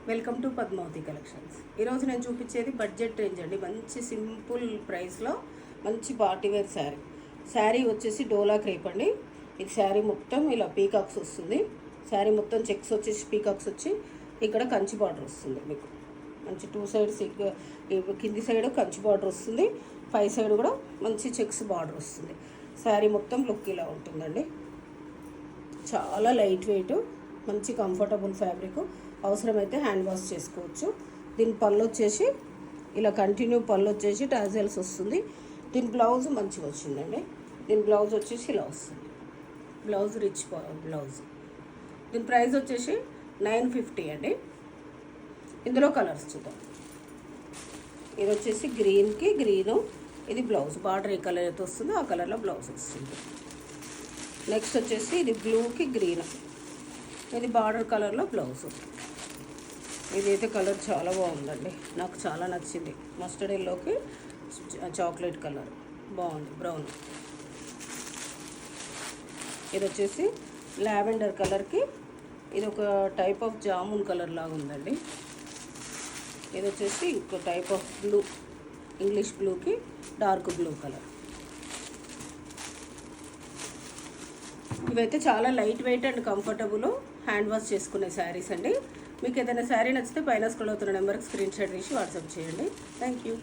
Welcome to Padmavati collections. ఈరోజు నేను చూపించేది బడ్జెట్ రేంజ్ అండి. మంచి సింపుల్ ప్రైస్లో మంచి పార్టీవేర్ శారీ వచ్చేసి డోలా క్రేప్ అండి. ఇది శారీ మొత్తం ఇలా పీకాక్స్ వస్తుంది. శారీ మొత్తం చెక్స్ వచ్చేసి పీకాక్స్ వచ్చి ఇక్కడ కంచి బార్డర్ వస్తుంది. మీకు మంచి టూ సైడ్స్ కింది సైడ్ కంచి బార్డర్ వస్తుంది, పై సైడ్ కూడా మంచి చెక్స్ బార్డర్ వస్తుంది. శారీ మొత్తం లుక్ ఇలా ఉంటుందండి. చాలా లైట్ వెయిట్, మంచి కంఫర్టబుల్ ఫ్యాబ్రిక్. అవసరమైతే హ్యాండ్ వాష్ చేసుకోవచ్చు. దీని పళ్ళు వచ్చేసి ఇలా కంటిన్యూ పళ్ళు వచ్చేసి టాజల్స్ వస్తుంది. దీని బ్లౌజ్ మంచిగా వచ్చిందండి. దీని బ్లౌజ్ వచ్చేసి ఇలా వస్తుంది. Blouse rich blouse. దీని ప్రైస్ వచ్చేసి 950 అండి. ఇందులో కలర్స్ చూద్దాం. ఇది వచ్చేసి గ్రీన్కి గ్రీను, ఇది బ్లౌజ్ బార్డర్ ఏ కలర్ అయితే వస్తుందో ఆ కలర్లో బ్లౌజ్ వస్తుంది. నెక్స్ట్ వచ్చేసి ఇది బ్లూకి గ్రీన్, ఇది బార్డర్ కలర్లో బ్లౌజ్. ఇదైతే కలర్ చాలా బాగుందండి, నాకు చాలా నచ్చింది. మస్టర్డ్ ఎల్లోకి చాక్లెట్ కలర్ బాగుంది, బ్రౌన్. ఇది వచ్చేసి లావెండర్ కలర్కి ఇది ఒక టైప్ ఆఫ్ జామున్ కలర్ లాగా ఉందండి. ఇది వచ్చేసి ఇంకో టైప్ ఆఫ్ బ్లూ, ఇంగ్లీష్ బ్లూకి డార్క్ బ్లూ కలర్. ఇవైతే చాలా light weight and comfortable hand wash చేసుకునే శారీస్ అండి. మీకు ఏదైనా శారీ నచ్చితే పైన స్క్రోల్ అవుతున్న నెంబర్కి స్క్రీన్ షాట్ తీసి వాట్సాప్ చేయండి. Thank you.